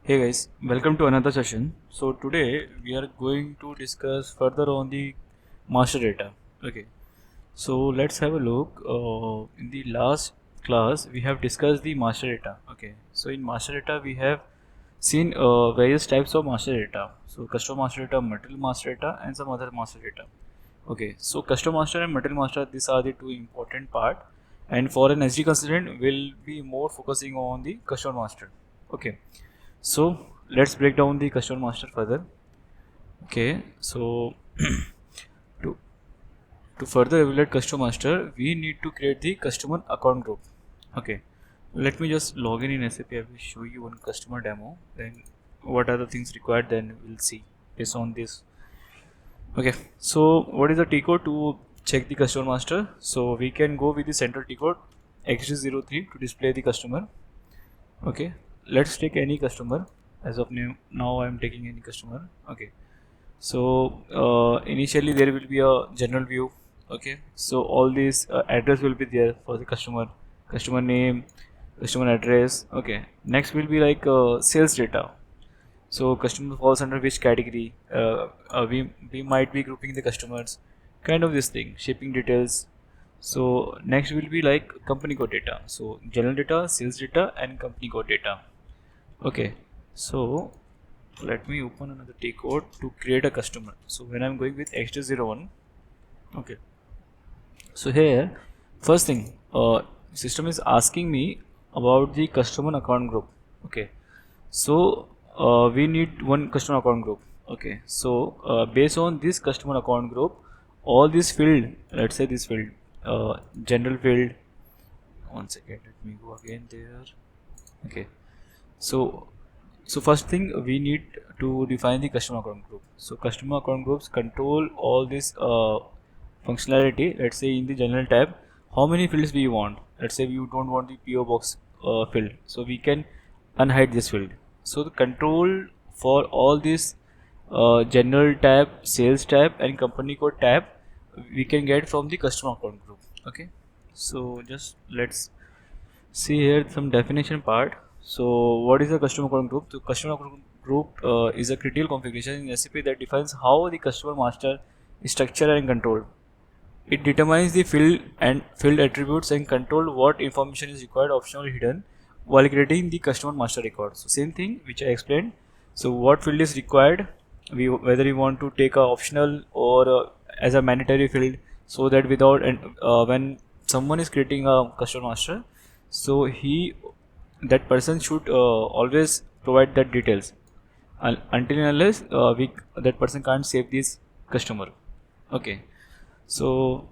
Hey guys, welcome to another session. So today we are going to discuss further on the master data. Okay, so let's have a look. In the last class we have discussed the master data. Okay, so in master data we have seen various types of master data. So custom master data, material master data, and some other master data. Okay, so custom master and material master, these are the two important part. And for an SD consultant, we'll be more focusing on the custom master. Okay, so let's break down the customer master further. Okay, so to to further evaluate customer master, we need to create the customer account group. Okay, let me just log in SAP. I will show you one customer demo. Then what are the things required? Then we'll see based on this. Okay, so what is the T code to check the customer master? So we can go with the central T code XD03 to display the customer. Okay, let's take any customer. As of now I am taking any customer. Okay, so initially there will be a general view. Okay, so all these address will be there for the customer name, customer address. Okay, next will be like sales data. So customer falls under which category. We might be grouping the customers, kind of this thing, shipping details. So next will be like company code data. So general data, sales data, and company code data. Okay, so let me open another T code to create a customer. So when I'm going with X01, okay, so here first thing, system is asking me about the customer account group. Okay, so we need one customer account group. Okay, so based on this customer account group, all this field, let's say this field, general field, one second, let me go again there. Okay, so first thing we need to define the customer account group. So customer account groups control all this functionality. Let's say in the general tab, how many fields we want. Let's say you don't want the PO box field, so we can unhide this field. So the control for all this general tab, sales tab, and company code tab we can get from the customer account group. Okay, so just let's see here some definition part. So what is a customer account group? So customer account group is a critical configuration in SAP that defines how the customer master is structured and controlled. It determines the field attributes and control what information is required, optional or hidden, while creating the customer master record. So same thing which I explained. So what field is required, whether you want to take a optional or as a mandatory field, so that without and when someone is creating a customer master, so that person should always provide that details until and unless that person can't save this customer. Okay, so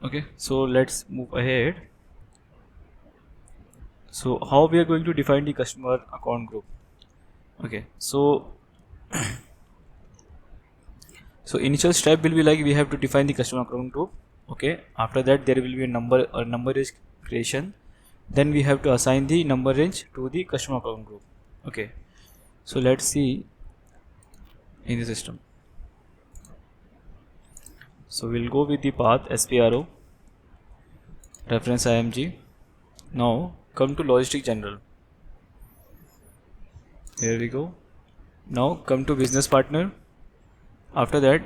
let's move ahead. So how we are going to define the customer account group? Okay, so so initial step will be like we have to define the customer account group. Okay, after that there will be a number is creation. Then we have to assign the number range to the customer account group. Okay, so let's see in the system. So we'll go with the path SPRO reference IMG. Now come to logistic general. Here we go. Now come to business partner. After that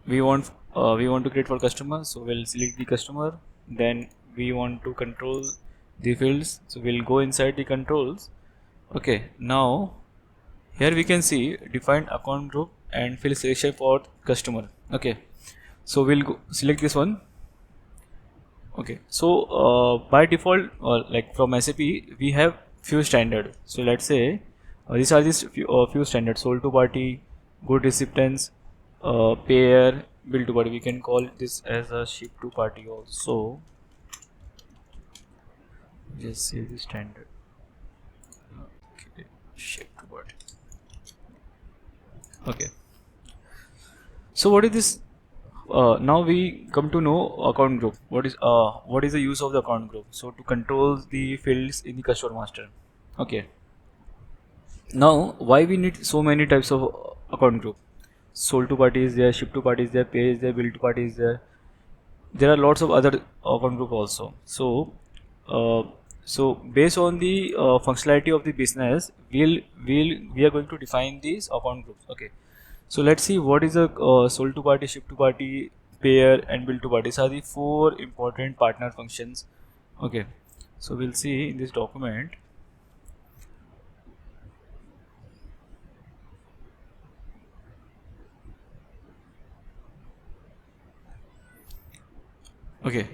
we want to create for customer, so we'll select the customer. Then we want to control the fields, so we'll go inside the controls. Okay, now here we can see defined account group and field selection for customer. Okay, so we'll select this one. Okay, so by default like from SAP we have few standard. So let's say these are these few standards: sold to party, good acceptance, payer, bill to party. We can call this as a ship to party also. Just say the standard. Okay, ship to party. Okay, so what is this? Now we come to know account group. What is the use of the account group? So to control the fields in the customer master. Okay, now why we need so many types of account group? Sold to party is there, ship to party is there, pay is there, bill to party is there. There are lots of other account group also. So So based on the functionality of the business, we are going to define these account groups. Okay. So let's see what is a sold to party, ship to party, payer, and bill to party. These are the four important partner functions. Okay. So we'll see in this document. Okay.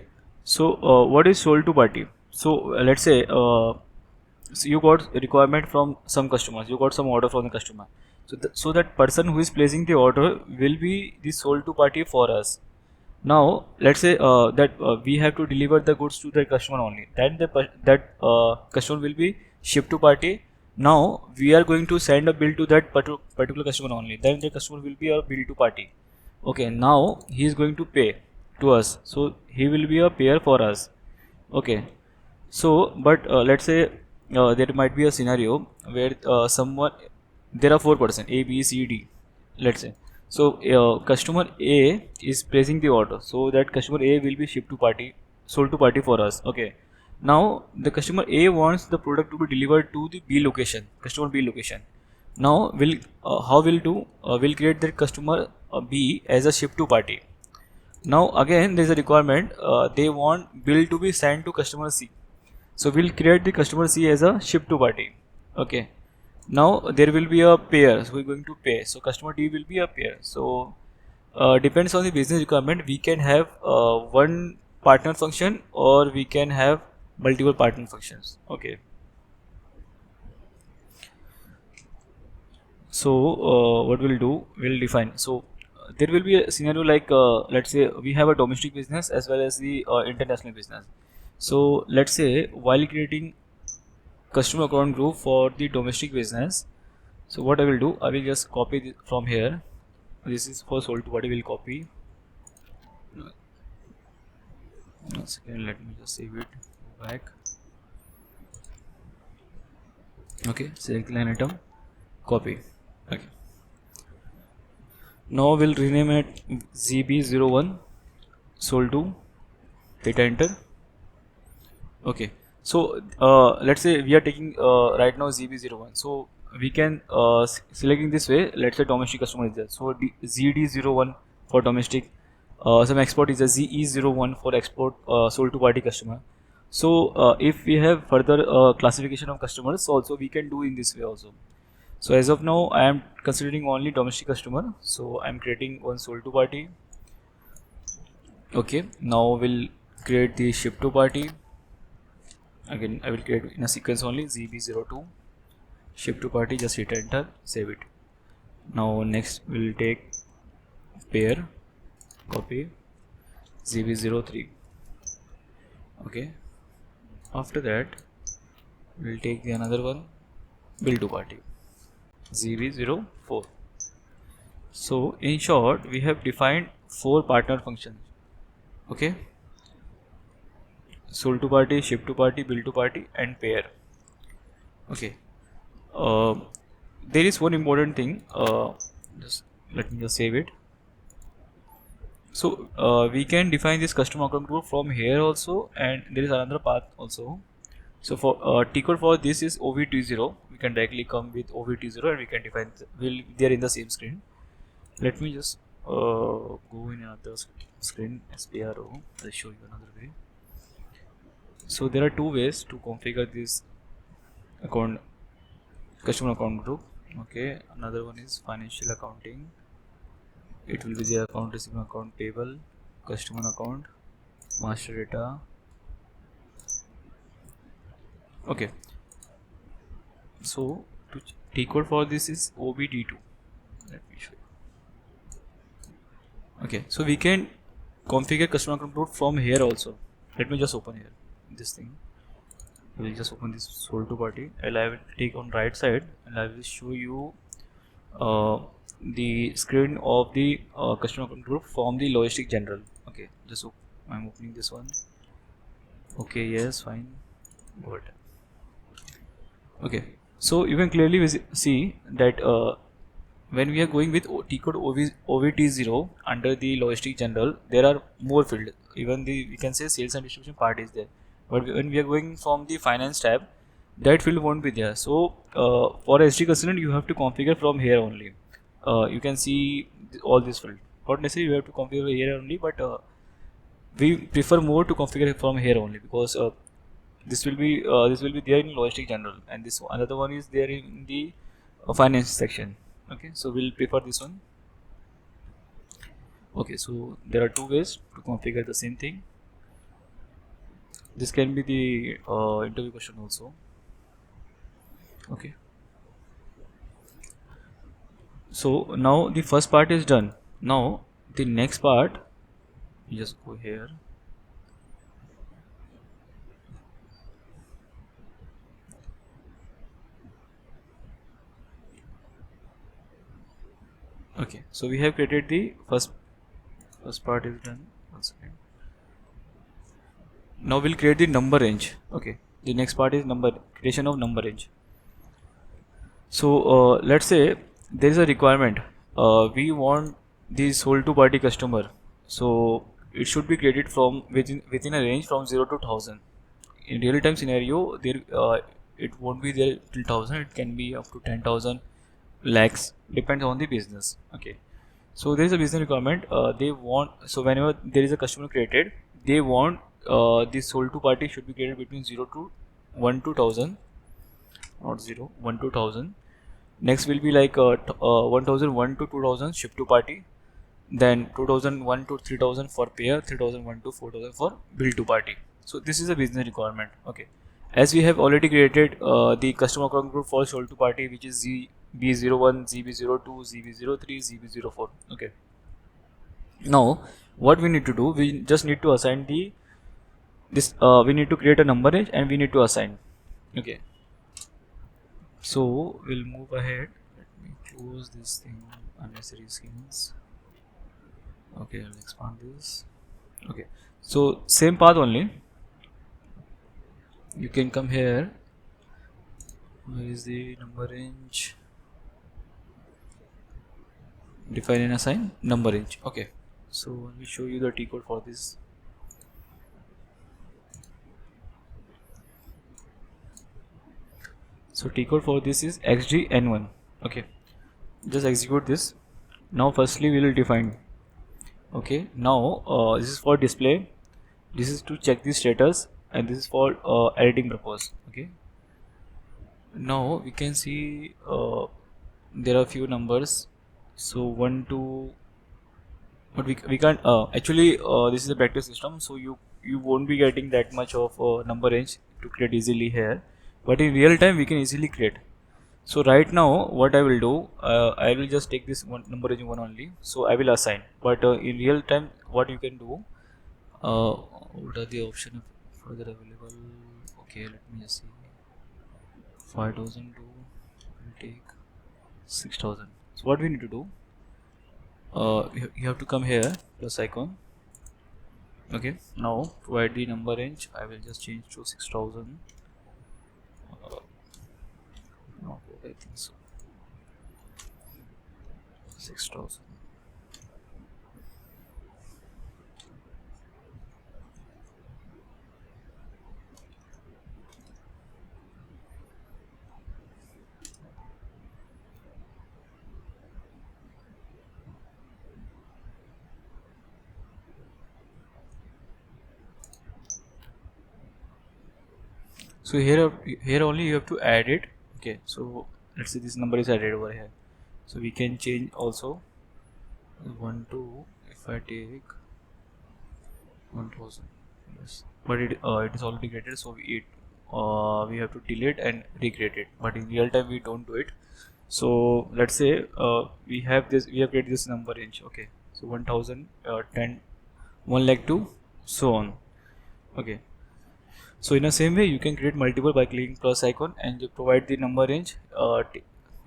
So what is sold to party? So let's say so you got a requirement from some customers, you got some order from the customer. So that person who is placing the order will be the sold to party for us. Now let's say that we have to deliver the goods to the customer only. Then that customer will be shipped to party. Now we are going to send a bill to that particular customer only. Then the customer will be a bill to party. Okay. Now he is going to pay to us. So he will be a payer for us. Okay. So, but let's say there might be a scenario where someone, there are four-person A, B, C, D. Let's say so customer A is placing the order, so that customer A will be shipped to party, sold to party for us. Okay. Now the customer A wants the product to be delivered to the B location, customer B location. Now will how will do? Will create that customer B as a ship to party. Now again there is a requirement. They want bill to be sent to customer C. So we'll create the customer C as a ship to party. Okay. Now there will be a pair. So we're going to pay. So customer D will be a pair. So depends on the business requirement. We can have one partner function or we can have multiple partner functions. Okay. So what we'll do, we'll define. So there will be a scenario like let's say we have a domestic business as well as the international business. So let's say while creating customer account group for the domestic business, so what I will do, I will just copy this from here. This is for sold to party. Will copy. One second, let me just save it. Go back. Okay, select line item, copy. Okay. Now we'll rename it ZB01 sold to, hit enter. Okay. So let's say we are taking right now ZB01. So we can selecting this way. Let's say domestic customer is there. So ZD01 for domestic. Some export is a ZE01 for export sold to party customer. So if we have further classification of customers, also we can do in this way also. So as of now, I am considering only domestic customer. So I am creating one sold to party. Okay. Now we'll create the ship to party. Again, I will create in a sequence only ZB02 ship to party. Just hit enter, save it. Now next we'll take pair, copy ZB03. Okay. After that, we'll take the another one, bill to party, ZB04. So in short, we have defined four partner functions. Okay. Sold to party, ship to party, bill to party, and pair. Okay. There is one important thing. Just let me just save it. So we can define this customer account group from here also, and there is another path also. So for T code for this is OVTO. We can directly come with OVTO and we can define. They are in the same screen. Let me just go in another screen, SPRO. I'll show you another way. So there are two ways to configure this account, customer account group. Okay, another one is financial accounting. It will be the account receivable, account payable, customer account, master data. Okay, so T code for this is OBD2. Let me show you. Okay, so we can configure customer account group from here also. Let me just open here this thing. I will just open this sold to party, and I will take on right side and I will show you the screen of the customer account group from the logistic general. Okay, just I'm opening this one. Okay, yes, fine, good. Okay, so you can clearly see that when we are going with T code OVT0 under the logistic general, there are more fields. Even we can say sales and distribution part is there. But when we are going from the finance tab, that field won't be there. So for SD consultant, you have to configure from here only. You can see all this field. Not necessarily you have to configure here only, but we prefer more to configure from here only, because this will be there in logistic general, and this another one is there in the finance section. Okay, so we'll prefer this one. Okay, so there are two ways to configure the same thing. This can be the interview question also. Okay, so now the first part is done. Now the next part, you just go here. Okay, so we have created the first part is done. One second. Now we'll create the number range. Okay, the next part is creation of number range. So let's say there is a requirement. We want the sold to party customer, so it should be created from within a range from 0 to 1000. In real time scenario, there it won't be there till 1000. It can be up to 10,000 lakhs, depends on the business. Okay, so there is a business requirement. They want, so whenever there is a customer created, they want the sold to party should be created between 0 to 1 to 1000, not 0, 1 to 1000. Next will be like 1001 to 2000 ship to party, then 2001 to 3000 for payer, 3001 to 4000 for bill to party. So this is a business requirement. Okay, as we have already created the customer account group for sold to party, which is ZB01, ZB02, ZB03, ZB04. Okay, now what we need to do, we just need to assign we need to create a number range and we need to assign. Okay, so we'll move ahead. Let me close this thing, unnecessary skins. Okay, I'll expand this. Okay, so same path only. You can come here. Where is the number range? Define and assign number range. Okay, so let me show you the T code for this. So T code for this is XGN1. Okay, just execute this. Now firstly we will define. Okay, now this is for display, this is to check the status, and this is for editing purpose. Okay, now we can see there are few numbers. So 1 2, but we can't actually this is a practice system, so you won't be getting that much of number range to create easily here, but in real time we can easily create. So right now what I will do, I will just take this one number range 1 only, so I will assign. But in real time what you can do, what are the options further available? Okay, let me just see. 5002 will take 6000. So what we need to do, you have to come here, plus icon. Okay, now provide the number range. I will just change to 6000. No, I think so. 6000. So here only you have to add it. Okay, so let's see, this number is added over here, so we can change also 1 2. If I take 1000, yes, but it is already created, so we have to delete and recreate it, but in real time we don't do it. So let's say we have created this number range. Okay, so 1000, 10, 1 lakh 2, so on. Okay, so in the same way you can create multiple by clicking plus icon and you provide the number range.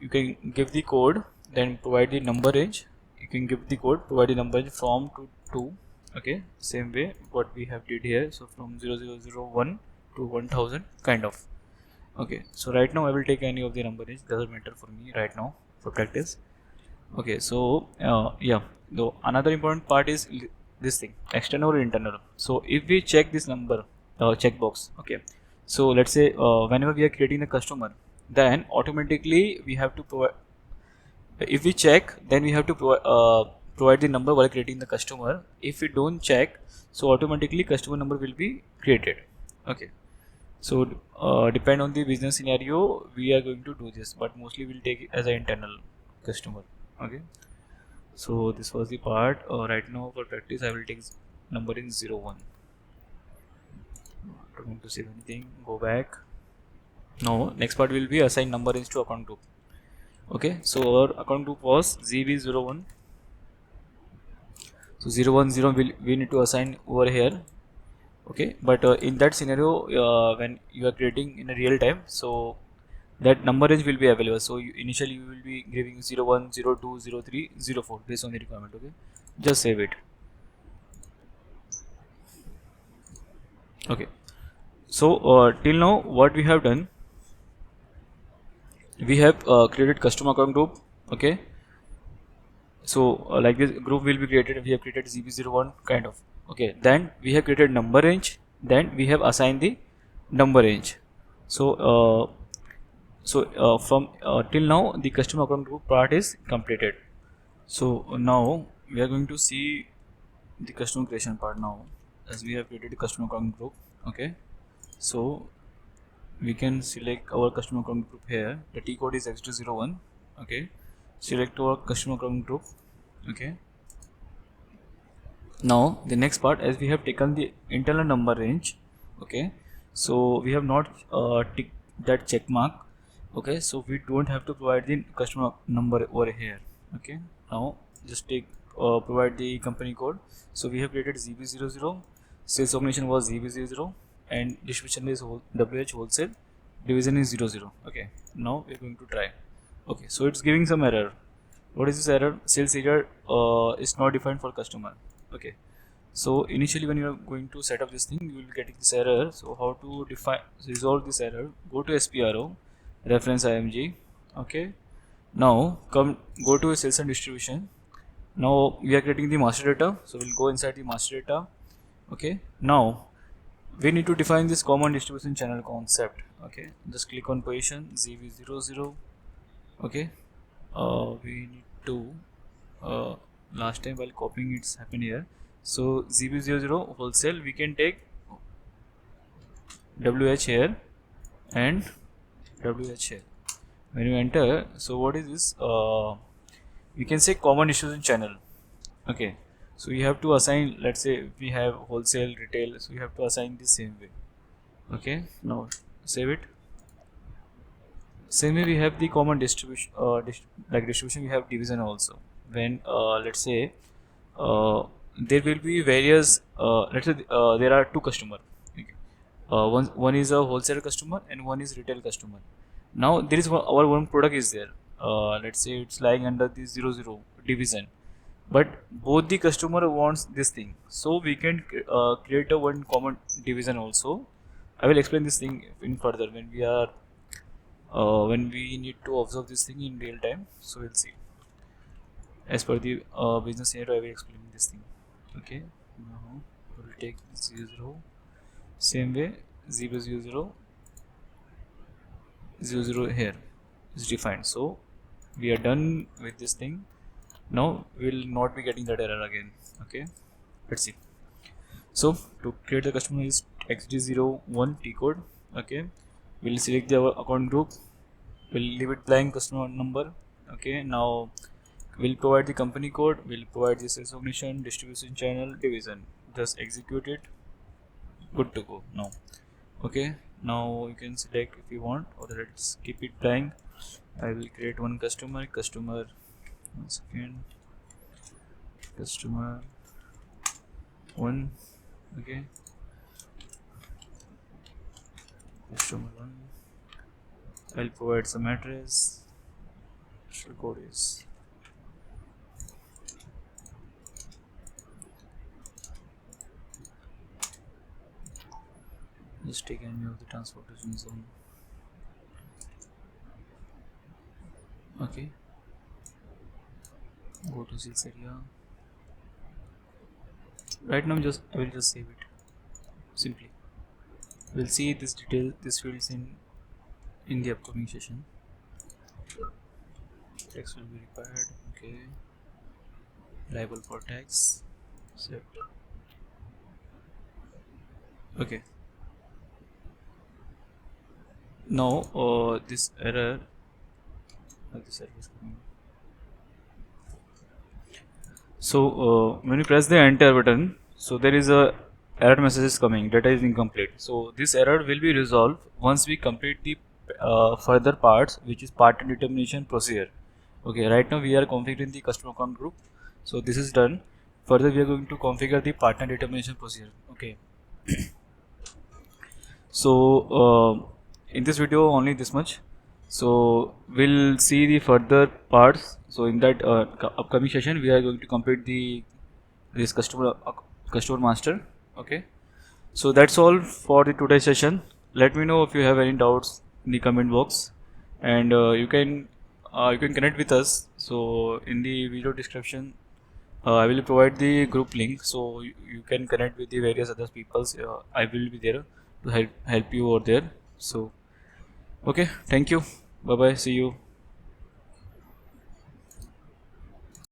You can give the code, then provide the number range. You can give the code, provide the number range from to 2. Okay, same way what we have did here, so from 0001 to 1000 kind of. Okay, so right now I will take any of the number range, doesn't matter for me right now for practice. Okay, so yeah, though another important part is this thing, external or internal. So if we check this number, checkbox. Okay, so let's say whenever we are creating the customer, then automatically we have to provide, if we check, then we have to provide the number while creating the customer. If we don't check, so automatically customer number will be created. Okay, so depend on the business scenario, we are going to do this, but mostly we'll take it as an internal customer. Okay, so this was the part. Right now for practice, I will take number in 01. Don't want to save anything. Go back. Now next part will be assign number into account group. Okay, so our account group was ZB01. So 010 we need to assign over here. Okay, but in that scenario, when you are creating in a real time, so that number range will be available. So initially you will be giving 01, 02, 03, 04 based on the requirement. Okay, just save it. Okay, so till now what we have done, we have created custom account group. Okay, so like this group will be created, we have created ZB01 kind of. Okay, then we have created number range, then we have assigned the number range. So from till now the custom account group part is completed. So now we are going to see the custom creation part now, as we have created a custom account group. Okay, so we can select our custom account group here. The T code is X201. Okay, select our custom account group. Okay, now the next part, as we have taken the internal number range. Okay, so we have not ticked that check mark. Okay, so we don't have to provide the customer number over here. Okay, now just take provide the company code. So we have created ZB00, sales organization was ZB00, and distribution is WH wholesale, division is 00. Okay, now we're going to try. Okay, so it's giving some error. What is this error? Sales area is not defined for customer. Okay, so initially when you are going to set up this thing, you will be getting this error. So how to define, resolve this error? Go to SPRO, reference IMG. Okay, now go to sales and distribution. Now we are creating the master data, so we'll go inside the master data. Okay, now we need to define this common distribution channel concept. Okay, just click on position ZV00. Okay, we need to last time while copying it's happened here. So ZB00 wholesale, we can take WH here and WH here. When you enter, so what is this? We can say common distribution channel. Okay, so you have to assign, let's say we have wholesale, retail, so you have to assign the same way. Okay, now save it. Same way we have the common distribution, like distribution we have division also. When let's say there will be various, let's say there are two customer. Okay. One is a wholesale customer and one is retail customer. Now there is our one product is there. Let's say it's lying under the 00 division, but both the customer wants this thing, so we can create a one common division also. I will explain this thing in further when we need to observe this thing in real time. So we'll see. As per the business scenario, I will explain this thing. Okay, now we'll take 00, same way ZB00 00 here is defined. So we are done with this thing. Now we'll not be getting that error again. Okay, let's see. So to create the customer is XD01 T code. Okay, we'll select the account group, we'll leave it blank customer number. Okay, now we'll provide the company code, we'll provide the sales organization, distribution channel, division. Just execute it. Good to go now. Okay, now you can select if you want, or let's keep it blank. I will create one customer. One second, customer 1. Okay, customer 1. I'll provide some address. Postal code is just take any of the transportation zone. Okay, go to sales area. Right now I will just save it simply. We'll see this fields in the upcoming session. Text will be required. Okay. Label for text. Set. Okay. Now this error. This error is coming. So when you press the enter button, so there is a error message is coming, data is incomplete. So this error will be resolved once we complete the further parts, which is pattern determination procedure. Okay, right now we are configuring the customer account group. So this is done. Further we are going to configure the pattern determination procedure. Okay. So in this video only this much. So we'll see the further parts. So in that upcoming session we are going to complete this customer master. Okay, so that's all for the today's session. Let me know if you have any doubts in the comment box, and you can connect with us. So in the video description I will provide the group link, so you can connect with the various other peoples. I will be there to help you over there. So okay, thank you, bye bye, see you.